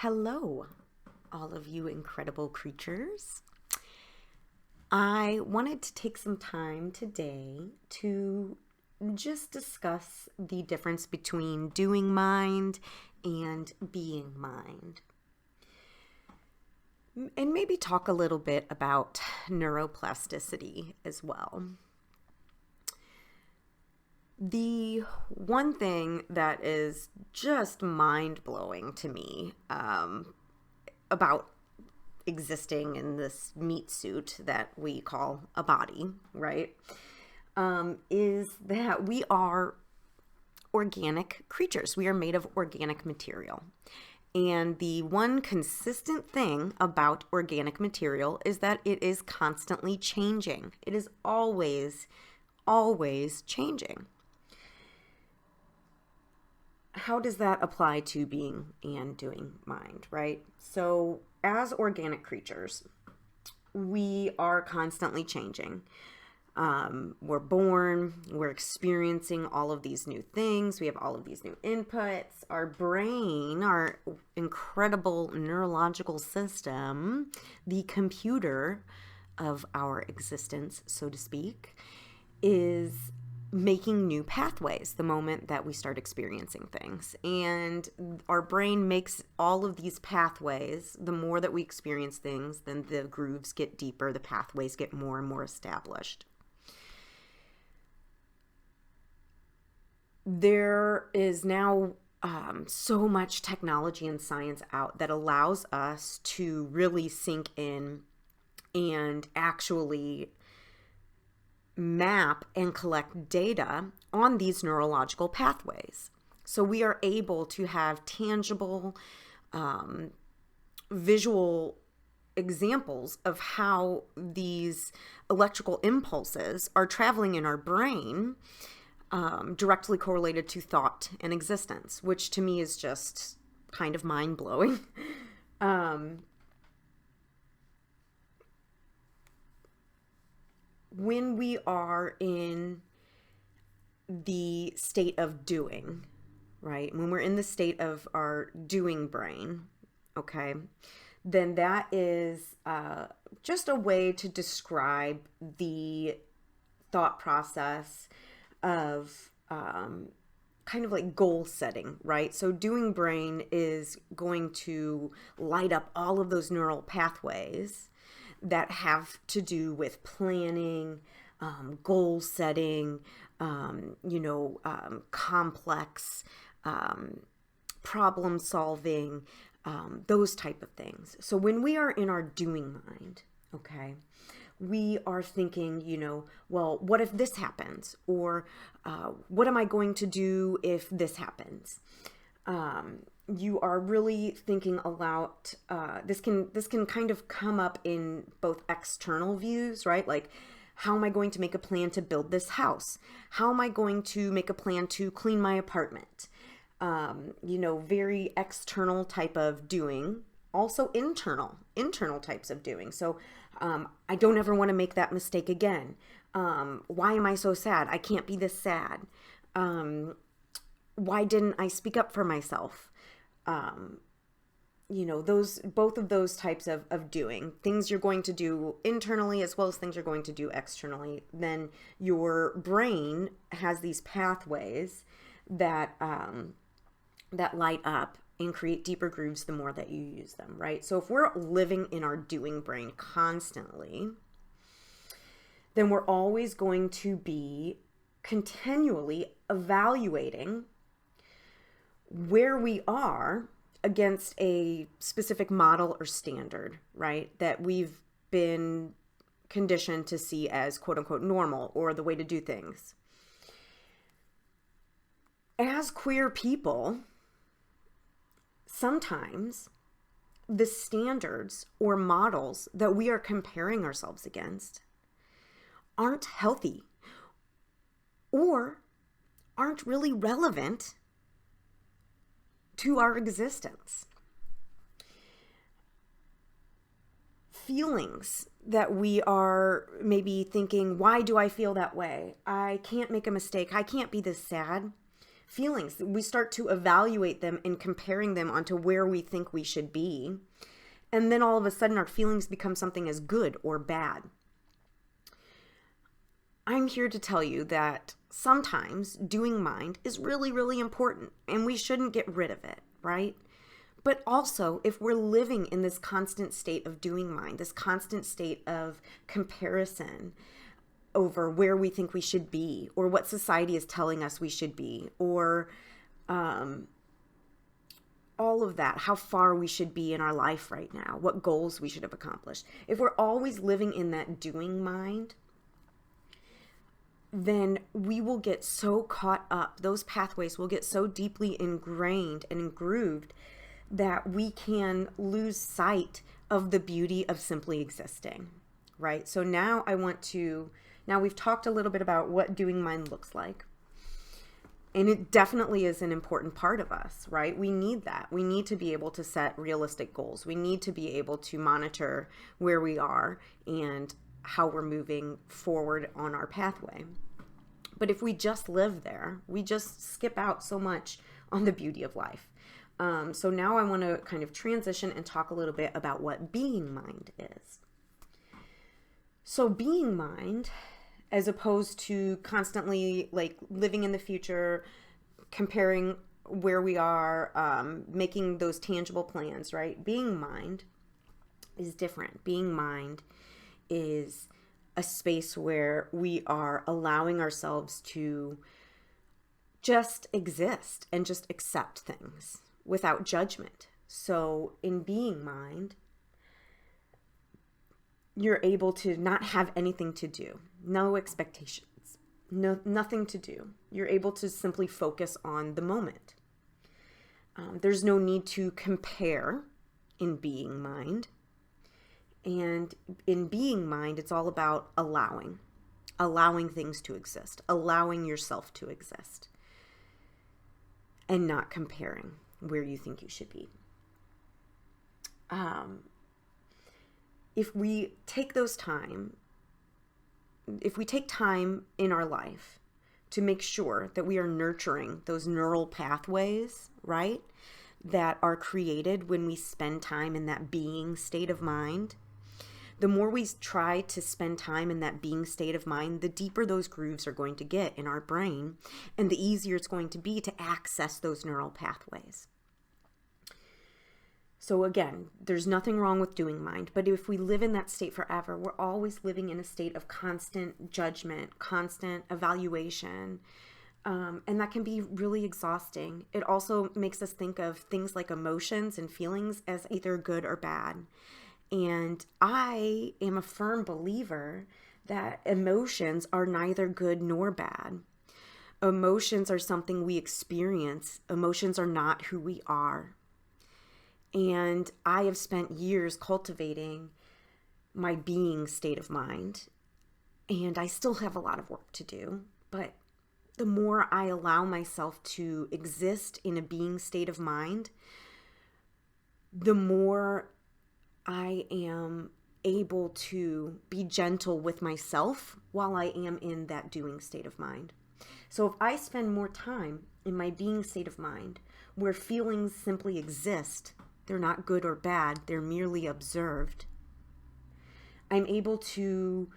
Hello, all of you incredible creatures. I wanted to take some time today to just discuss the difference between doing mind and being mind. And maybe talk a little bit about neuroplasticity as well. The one thing that is just mind-blowing to me about existing in this meat suit that we call a body, right, is that we are organic creatures. We are made of organic material. And the one consistent thing about organic material is that it is constantly changing. It is always changing. How does that apply to being and doing mind, right? So as organic creatures, we are constantly changing. We're born, we're experiencing all of these new things. We have all of these new inputs. Our brain, our incredible neurological system, the computer of our existence, so to speak, is making new pathways the moment that we start experiencing things. And our brain makes all of these pathways. The more that we experience things, then the grooves get deeper, the pathways get more and more established. There is now so much technology and science out that allows us to really sink in and actually map and collect data on these neurological pathways. So we are able to have tangible, visual examples of how these electrical impulses are traveling in our brain, directly correlated to thought and existence, which to me is just kind of mind-blowing. When we are in the state of doing, right? When we're in the state of our doing brain, okay, then that is just a way to describe the thought process of kind of like goal setting, right? So doing brain is going to light up all of those neural pathways that have to do with planning, goal setting, complex problem solving, those type of things. So when we are in our doing mind, okay, we are thinking, well, what if this happens? Or what am I going to do if this happens? You are really thinking aloud. This can kind of come up in both external views, right? Like, how am I going to make a plan to build this house? How am I going to make a plan to clean my apartment? Very external type of doing. Also internal types of doing. So I don't ever want to make that mistake again. Why am I so sad? I can't be this sad. Why didn't I speak up for myself? Both of those types of doing things you're going to do internally as well as things you're going to do externally. Then your brain has these pathways that light up and create deeper grooves the more that you use them, right? So if we're living in our doing brain constantly, then we're always going to be continually evaluating where we are against a specific model or standard, right? That we've been conditioned to see as quote unquote normal or the way to do things. As queer people, sometimes the standards or models that we are comparing ourselves against aren't healthy or aren't really relevant to our existence. Feelings that we are maybe thinking, why do I feel that way? I can't make a mistake. I can't be this sad. Feelings, we start to evaluate them and comparing them onto where we think we should be. And then all of a sudden our feelings become something as good or bad. I'm here to tell you that sometimes doing mind is really, really important and we shouldn't get rid of it, right? But also, if we're living in this constant state of doing mind, this constant state of comparison over where we think we should be or what society is telling us we should be, or all of that, how far we should be in our life right now, what goals we should have accomplished. If we're always living in that doing mind, then we will get so caught up, those pathways will get so deeply ingrained and engrooved that we can lose sight of the beauty of simply existing, right? So now we've talked a little bit about what doing mind looks like. And it definitely is an important part of us, right? We need that. We need to be able to set realistic goals. We need to be able to monitor where we are and how we're moving forward on our pathway. But if we just live there, we just skip out so much on the beauty of life. So now I want to kind of transition and talk a little bit about what being mind is. So being mind, as opposed to constantly like living in the future, comparing where we are, making those tangible plans, right? Being mind is different. Being mind is a space where we are allowing ourselves to just exist and just accept things without judgment. So in being mind, you're able to not have anything to do, no expectations, nothing to do. You're able to simply focus on the moment. There's no need to compare in being mind. And in being mind, it's all about allowing things to exist, allowing yourself to exist, and not comparing where you think you should be. If we take time in our life to make sure that we are nurturing those neural pathways, right, that are created when we spend time in that being state of mind, the more we try to spend time in that being state of mind, the deeper those grooves are going to get in our brain, and the easier it's going to be to access those neural pathways. So again, there's nothing wrong with doing mind, but if we live in that state forever, we're always living in a state of constant judgment, constant evaluation, and that can be really exhausting. It also makes us think of things like emotions and feelings as either good or bad. And I am a firm believer that emotions are neither good nor bad. Emotions are something we experience. Emotions are not who we are. And I have spent years cultivating my being state of mind. And I still have a lot of work to do. But the more I allow myself to exist in a being state of mind, the more I am able to be gentle with myself while I am in that doing state of mind. So if I spend more time in my being state of mind, where feelings simply exist, they're not good or bad, they're merely observed, I'm able to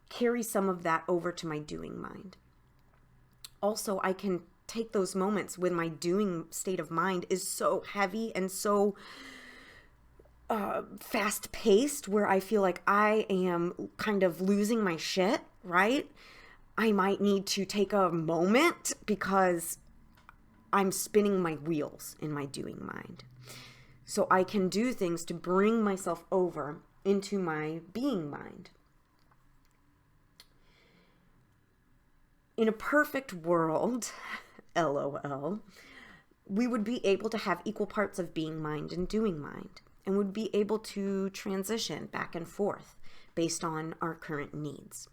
carry some of that over to my doing mind. Also, I can take those moments when my doing state of mind is so heavy and so fast-paced, where I feel like I am kind of losing my shit, right? I might need to take a moment because I'm spinning my wheels in my doing mind. So I can do things to bring myself over into my being mind. In a perfect world, LOL, we would be able to have equal parts of being mind and doing mind, and would be able to transition back and forth based on our current needs.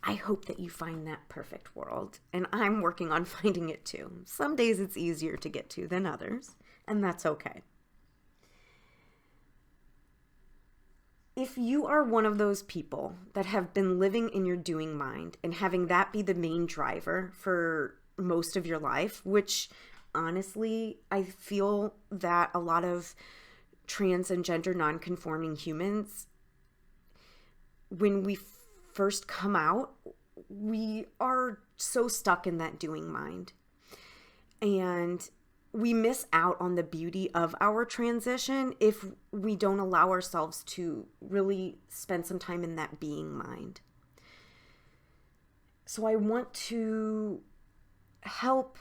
I hope that you find that perfect world, and I'm working on finding it too. Some days it's easier to get to than others, and that's okay. if you are one of those people that have been living in your doing mind and having that be the main driver for most of your life, which honestly, I feel that a lot of trans and gender non-conforming humans, when we first come out, we are so stuck in that doing mind. And we miss out on the beauty of our transition if we don't allow ourselves to really spend some time in that being mind. So I want to help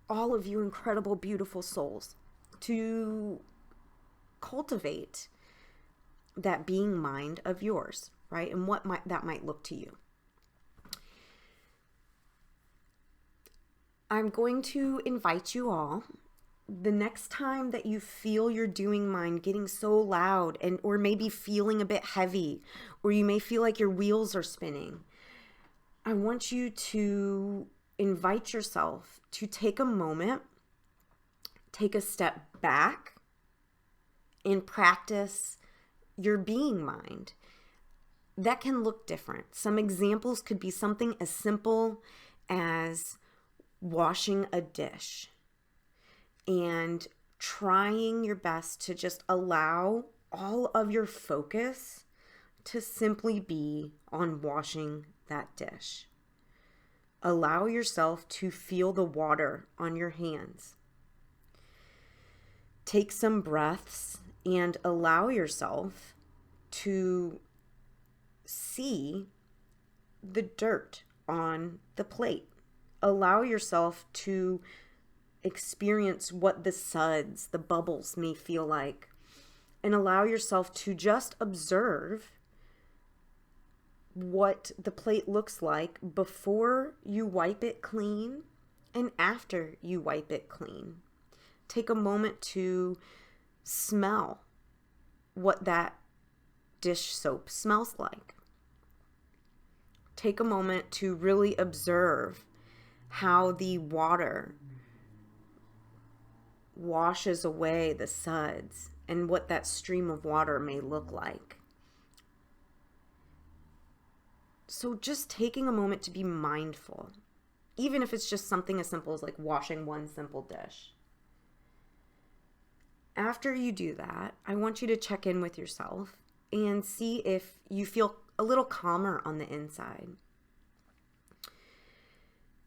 all of you incredible, beautiful souls to cultivate that being mind of yours, right? And what that might look to you. I'm going to invite you all, the next time that you feel your doing mind getting so loud and or maybe feeling a bit heavy, or you may feel like your wheels are spinning, I want you to invite yourself to take a moment, take a step back, and practice your being mind. That can look different. Some examples could be something as simple as washing a dish and trying your best to just allow all of your focus to simply be on washing that dish. Allow yourself to feel the water on your hands. Take some breaths and allow yourself to see the dirt on the plate. Allow yourself to experience what the suds, the bubbles may feel like, and allow yourself to just observe what the plate looks like before you wipe it clean and after you wipe it clean. Take a moment to smell what that dish soap smells like. Take a moment to really observe how the water washes away the suds and what that stream of water may look like. So just taking a moment to be mindful, even if it's just something as simple as like washing one simple dish. After you do that, I want you to check in with yourself and see if you feel a little calmer on the inside.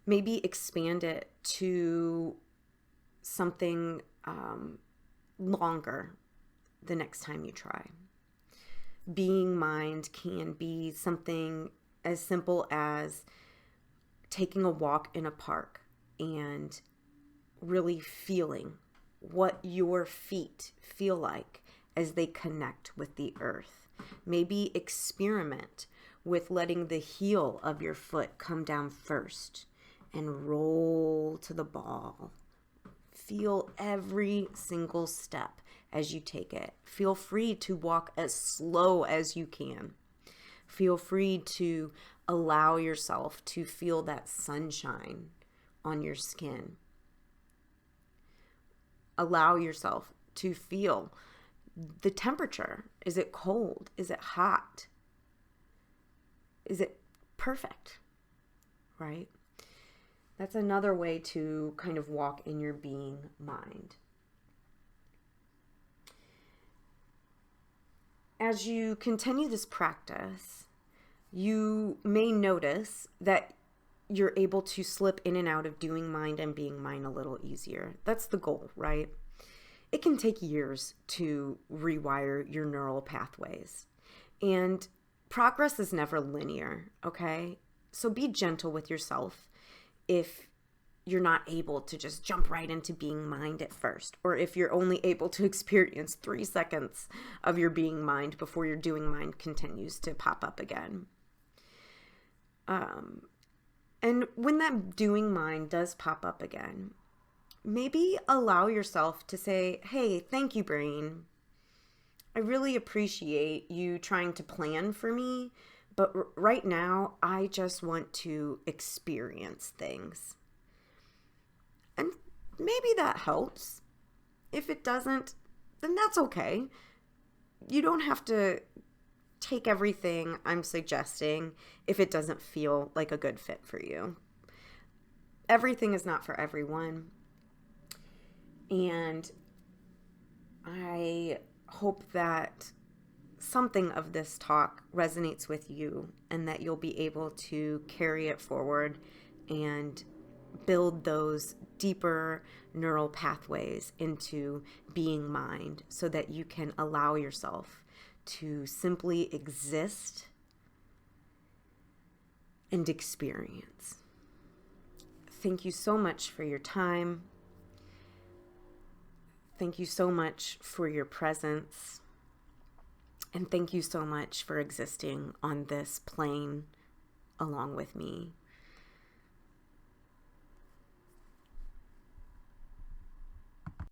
Maybe expand it to something longer the next time you try. Being mind can be something as simple as taking a walk in a park and really feeling what your feet feel like as they connect with the earth. Maybe experiment with letting the heel of your foot come down first and roll to the ball. Feel every single step as you take it. Feel free to walk as slow as you can. Feel free to allow yourself to feel that sunshine on your skin. Allow yourself to feel the temperature. Is it cold? Is it hot? Is it perfect? Right? That's another way to kind of walk in your being mind. As you continue this practice, you may notice that you're able to slip in and out of doing mind and being mind a little easier. That's the goal, right? It can take years to rewire your neural pathways. And progress is never linear, okay? So be gentle with yourself if you're not able to just jump right into being mind at first, or if you're only able to experience 3 seconds of your being mind before your doing mind continues to pop up again. And when that doing mind does pop up again, maybe allow yourself to say, hey, thank you, brain. I really appreciate you trying to plan for me, but right now I just want to experience things. And maybe that helps. If it doesn't, then that's okay. you don't have to take everything I'm suggesting if it doesn't feel like a good fit for you. Everything is not for everyone. And I hope that something of this talk resonates with you and that you'll be able to carry it forward and build those deeper neural pathways into being mind so that you can allow yourself to simply exist and experience. Thank you so much for your time. Thank you so much for your presence. And thank you so much for existing on this plane along with me.